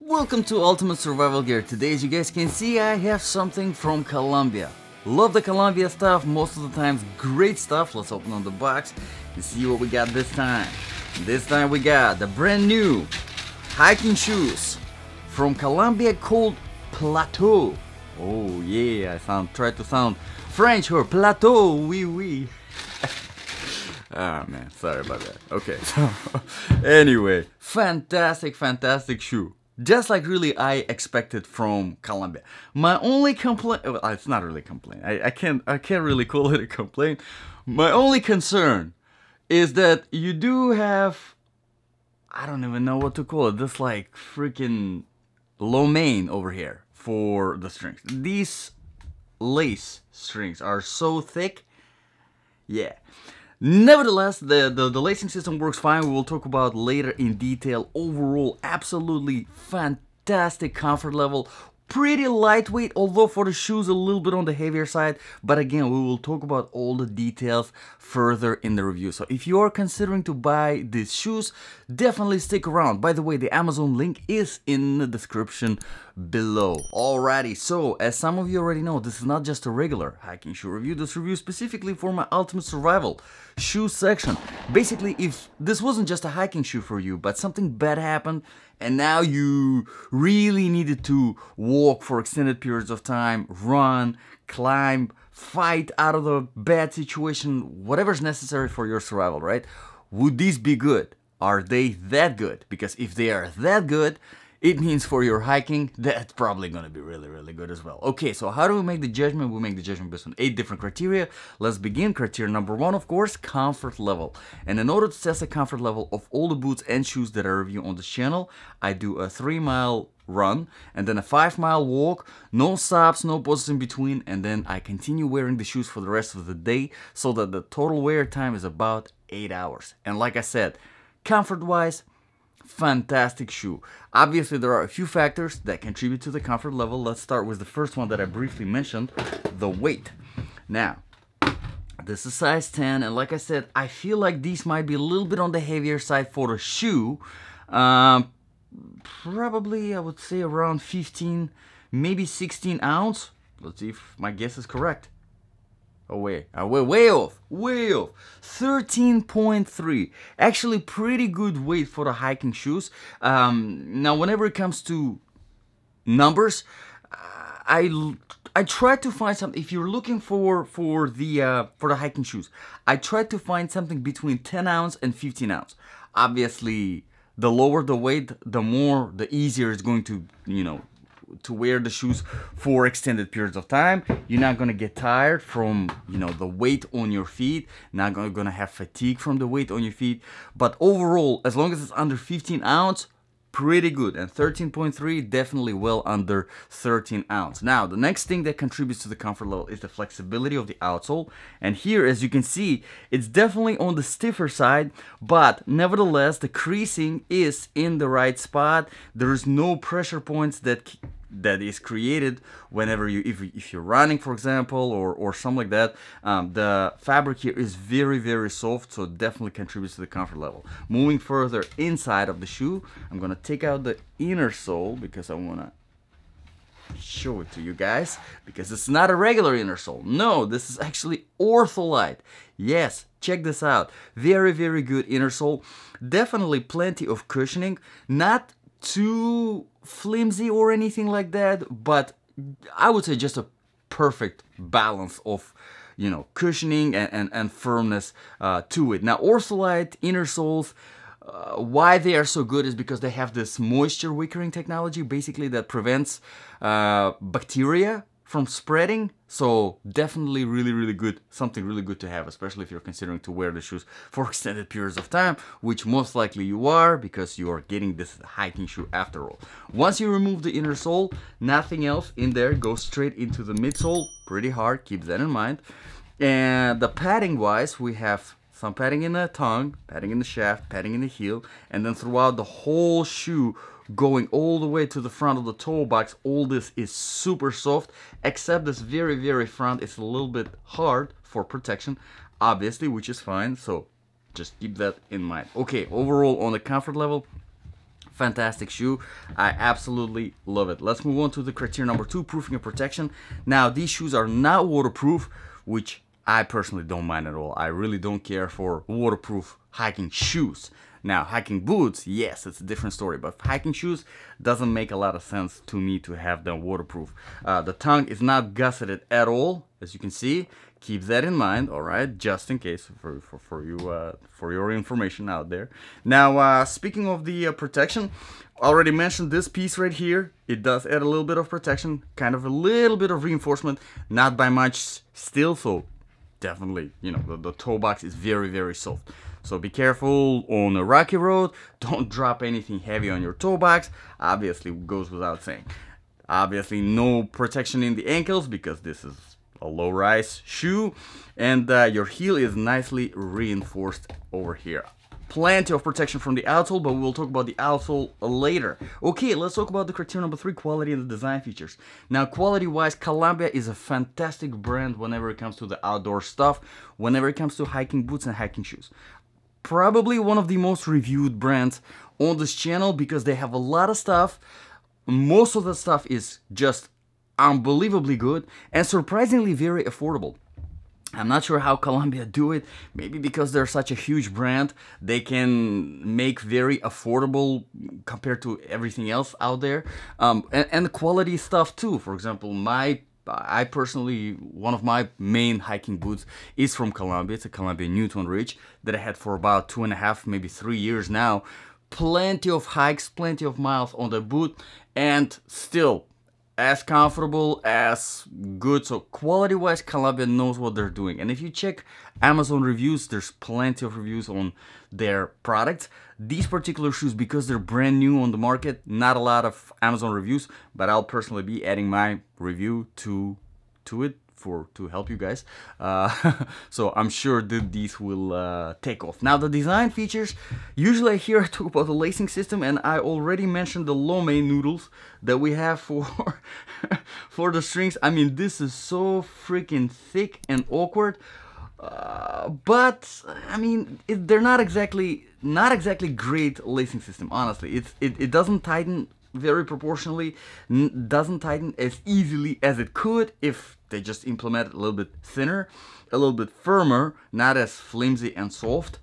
Welcome to Ultimate Survival Gear. Today, as you guys can see, I have something from Columbia. Love the Columbia stuff, most of the times great stuff. Let's open on the box and see what we got this time. This time we got the brand new hiking shoes from Columbia called Plateau. Oh yeah, I tried to sound French or Plateau, oui oui. Ah man, sorry about that. Okay, so anyway, fantastic shoe. Just like really I expected from Columbia. My only complaint, well, it's not really a complaint. I can't really call it a complaint. My only concern is that you do have, I don't even know what to call it, this like freaking lo mein over here for the strings. These lace strings are so thick. Yeah. Nevertheless, the lacing system works fine. We will talk about later in detail. Overall, absolutely fantastic comfort level. Pretty lightweight, although for the shoes a little bit on the heavier side. But again, we will talk about all the details further in the review. So if you are considering to buy these shoes, definitely stick around. By the way, the Amazon link is in the description below. Alrighty, so as some of you already know, this is not just a regular hiking shoe review. This review specifically for my Ultimate Survival shoe section. Basically, if this wasn't just a hiking shoe for you, but something bad happened and now you really needed to walk for extended periods of time, run, climb, fight out of the bad situation, whatever's necessary for your survival, right? Would these be good? Are they that good? Because if they are that good, it means for your hiking, that's probably going to be really good as well. Okay, so how do we make the judgment? We make the judgment based on 8 different criteria. Let's begin. Criteria number 1, of course, comfort level. And in order to test the comfort level of all the boots and shoes that I review on this channel, I do a 3-mile run and then a 5-mile walk, no stops, no pauses in between, and then I continue wearing the shoes for the rest of the day so that the total wear time is about 8 hours. And like I said, comfort-wise, fantastic shoe. Obviously, there are a few factors that contribute to the comfort level. Let's start with the first one that I briefly mentioned, the weight. Now, this is size 10, and like I said, I feel like these might be a little bit on the heavier side for the shoe. Probably, I would say around 15, maybe 16 ounce. Let's see if my guess is correct. Oh wait, way off. 13.3. Actually pretty good weight for the hiking shoes. Now whenever it comes to numbers, I try to find something. If you're looking for the hiking shoes, I try to find something between 10 ounce and 15 ounce. Obviously, the lower the weight, the easier it's going to, to wear the shoes for extended periods of time. You're not gonna get tired from, the weight on your feet. Not gonna have fatigue from the weight on your feet. But overall, as long as it's under 15 ounce, pretty good. And 13.3, definitely well under 13 ounce. Now, the next thing that contributes to the comfort level is the flexibility of the outsole. And here, as you can see, it's definitely on the stiffer side, but nevertheless, the creasing is in the right spot. There is no pressure points that is created whenever if you're running, for example, or something like that. The fabric here is very soft, so it definitely contributes to the comfort level. Moving further inside of the shoe, I'm gonna take out the inner sole because I wanna show it to you guys, because it's not a regular inner sole. No, this is actually ortholite. Yes, check this out. Very good inner sole. Definitely plenty of cushioning, not too flimsy or anything like that, but I would say just a perfect balance of cushioning and firmness to it. Now, ortholite inner soles, why they are so good is because they have this moisture wicking technology, basically, that prevents bacteria from spreading. So definitely really good, something really good to have, especially if you're considering to wear the shoes for extended periods of time, which most likely you are, because you are getting this hiking shoe after all. Once you remove the inner sole, nothing else in there, goes straight into the midsole. Pretty hard, keep that in mind. And the padding wise, we have some padding in the tongue, padding in the shaft, padding in the heel, and then throughout the whole shoe, going all the way to the front of the toe box. All this is super soft, except this very front is a little bit hard for protection, obviously, which is fine, so just keep that in mind. Okay, overall on the comfort level, Fantastic shoe. I absolutely love it. Let's move on to the criteria number 2, proofing and protection. Now, these shoes are not waterproof, which I personally don't mind at all. I really don't care for waterproof hiking shoes. Now, hiking boots, yes, it's a different story, but hiking shoes doesn't make a lot of sense to me to have them waterproof. The tongue is not gusseted at all, as you can see. Keep that in mind, all right, just in case for your information out there. Now, speaking of the protection, I already mentioned this piece right here. It does add a little bit of protection, kind of a little bit of reinforcement, not by much still, so definitely, you know, the toe box is very, very soft. So be careful on a rocky road. Don't drop anything heavy on your toe box. Obviously, goes without saying. Obviously, no protection in the ankles because this is a low-rise shoe. And your heel is nicely reinforced over here. Plenty of protection from the outsole, but we'll talk about the outsole later. Okay, let's talk about the criteria number 3, quality and the design features. Now, quality-wise, Columbia is a fantastic brand whenever it comes to the outdoor stuff, whenever it comes to hiking boots and hiking shoes. Probably one of the most reviewed brands on this channel because they have a lot of stuff. Most of the stuff is just unbelievably good and surprisingly very affordable. I'm not sure how Columbia do it. Maybe because they're such a huge brand, they can make very affordable compared to everything else out there. And the quality stuff too. For example, I personally, one of my main hiking boots is from Columbia. It's a Columbia Newton Ridge that I had for about 2.5, maybe 3 years now. Plenty of hikes, plenty of miles on the boot, and still as comfortable, as good. So quality-wise, Columbia knows what they're doing. And if you check Amazon reviews, there's plenty of reviews on their products. These particular shoes, because they're brand new on the market, not a lot of Amazon reviews, but I'll personally be adding my review to it to help you guys. So I'm sure that these will take off. Now, the design features, usually here I talk about the lacing system, and I already mentioned the lo mein noodles that we have for for the strings. I mean, this is so freaking thick and awkward. But I mean, they're not exactly great lacing system. Honestly, it doesn't tighten very proportionally, doesn't tighten as easily as it could if they just implement it a little bit thinner, a little bit firmer, not as flimsy and soft.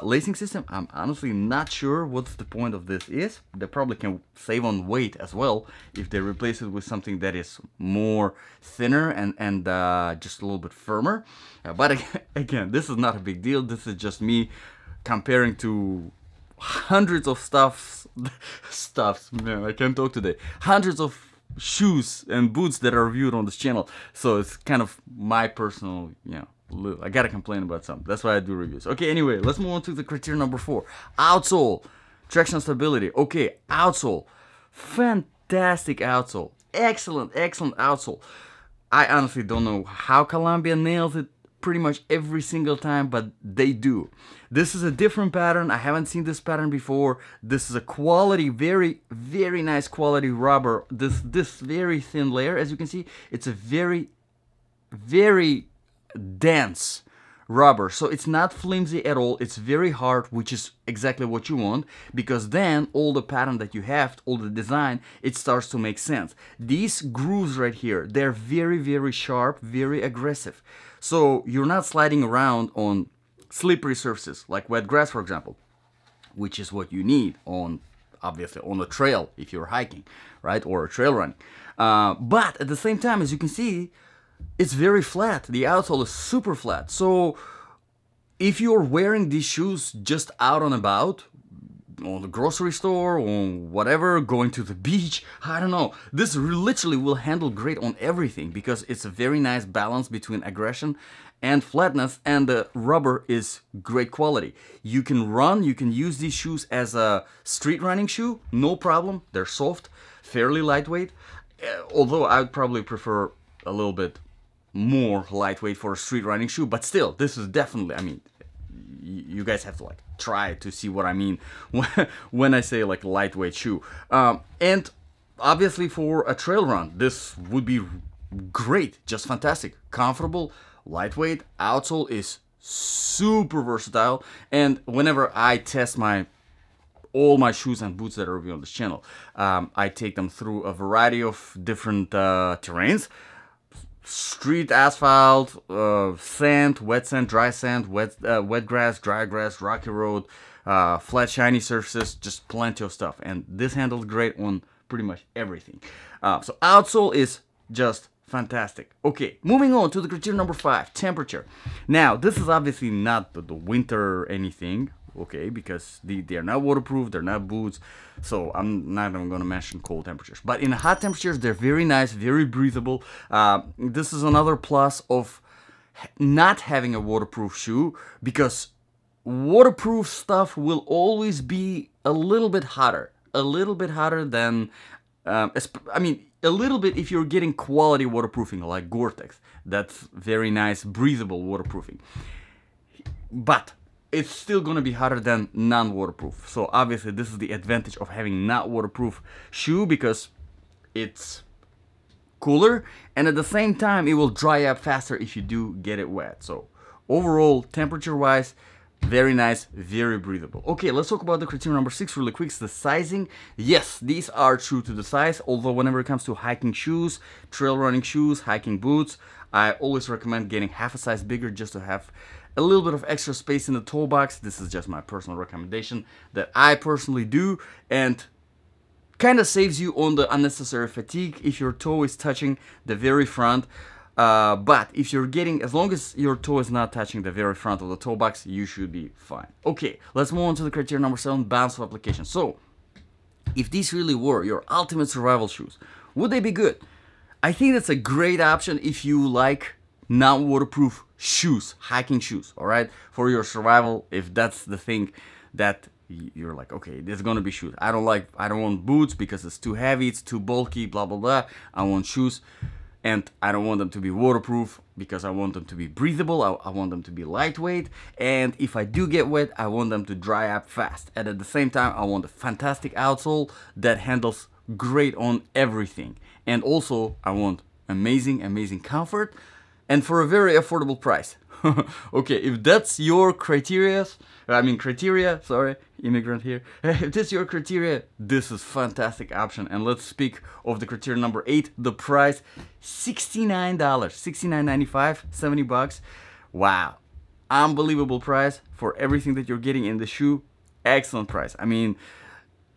Lacing system, I'm honestly not sure what's the point of this is. They probably can save on weight as well if they replace it with something that is more thinner and just a little bit firmer. But again, this is not a big deal. This is just me comparing to hundreds of stuffs, man, I can't talk today. Hundreds of shoes and boots that are reviewed on this channel. So it's kind of my personal, you know, I gotta complain about something. That's why I do reviews. Okay, anyway, let's move on to the criteria number 4. Outsole, traction stability. Okay, outsole, fantastic outsole. Excellent outsole. I honestly don't know how Columbia nails it pretty much every single time, but they do. This is a different pattern. I haven't seen this pattern before. This is a quality, very, very nice quality rubber. This very thin layer, as you can see, it's a very, very dense rubber. So it's not flimsy at all. It's very hard, which is exactly what you want, because then all the pattern that you have, all the design, it starts to make sense. These grooves right here, they're very, very sharp, very aggressive. So you're not sliding around on slippery surfaces like wet grass, for example, which is what you need on, obviously, on a trail if you're hiking, right, or a trail running. But at the same time, as you can see, it's very flat. The outsole is super flat. So if you're wearing these shoes just out and about, on the grocery store, or whatever, going to the beach, I don't know, this literally will handle great on everything because it's a very nice balance between aggression and flatness, and the rubber is great quality. You can run, you can use these shoes as a street running shoe, no problem. They're soft, fairly lightweight, although I would probably prefer a little bit more lightweight for a street running shoe, but still, this is definitely, I mean, you guys have to like try to see what I mean when I say like lightweight shoe. And obviously for a trail run, this would be great, just fantastic, comfortable, lightweight. Outsole is super versatile, and whenever I test my all my shoes and boots that are reviewed on this channel. I take them through a variety of different terrains. Street asphalt, sand, wet sand, dry sand, wet grass, dry grass, rocky road, flat shiny surfaces, just plenty of stuff. And this handles great on pretty much everything. So outsole is just fantastic. Okay, moving on to the criteria number 5, temperature. Now, this is obviously not the winter or anything, okay, because they're not waterproof, they're not boots, so I'm not even going to mention cold temperatures. But in hot temperatures, they're very nice, very breathable. This is another plus of not having a waterproof shoe, because waterproof stuff will always be a little bit hotter than, I mean, a little bit if you're getting quality waterproofing like Gore-Tex. That's very nice, breathable waterproofing. But it's still going to be hotter than non-waterproof. So obviously this is the advantage of having not waterproof shoe, because it's cooler and at the same time it will dry up faster if you do get it wet. So overall, temperature wise, very nice, very breathable. Okay, let's talk about the criteria number 6 really quick. It's the sizing. Yes, these are true to the size, although whenever it comes to hiking shoes, trail running shoes, hiking boots, I always recommend getting half a size bigger just to have a little bit of extra space in the toe box. This is just my personal recommendation that I personally do, and kind of saves you on the unnecessary fatigue if your toe is touching the very front. But if you're getting, as long as your toe is not touching the very front of the toe box, you should be fine. Okay, let's move on to the criteria number 7, bounce of application. So, if these really were your ultimate survival shoes, would they be good? I think that's a great option if you like non-waterproof shoes, hiking shoes, alright? For your survival, if that's the thing that you're like, okay, there's gonna be shoes. I don't want boots because it's too heavy, it's too bulky, blah, blah, blah. I want shoes. And I don't want them to be waterproof because I want them to be breathable. I want them to be lightweight. And if I do get wet, I want them to dry up fast. And at the same time, I want a fantastic outsole that handles great on everything. And also, I want amazing, amazing comfort and for a very affordable price. Okay, if that's your criteria, sorry, immigrant here. If that's your criteria, this is fantastic option. And let's speak of the criteria number 8, the price, $69, $69.95, 70 bucks. Wow, unbelievable price for everything that you're getting in the shoe. Excellent price. I mean,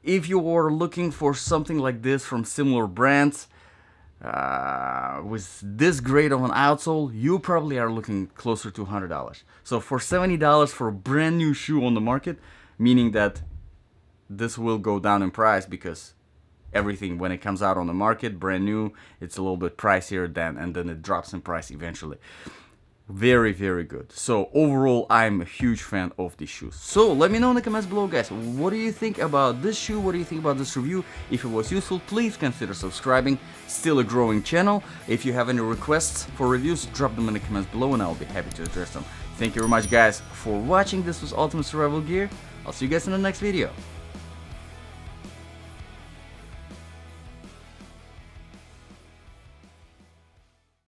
if you were looking for something like this from similar brands, with this great of an outsole, you probably are looking closer to $100. So for $70 for a brand new shoe on the market, meaning that this will go down in price because everything, when it comes out on the market, brand new, it's a little bit pricier then, and then it drops in price eventually. Very, very good. So overall, I'm a huge fan of these shoes. So let me know in the comments below, guys, what do you think about this shoe? What do you think about this review? If it was useful, please consider subscribing. Still a growing channel. If you have any requests for reviews, drop them in the comments below and I'll be happy to address them. Thank you very much, guys, for watching. This was Ultimate Survival Gear. I'll see you guys in the next video.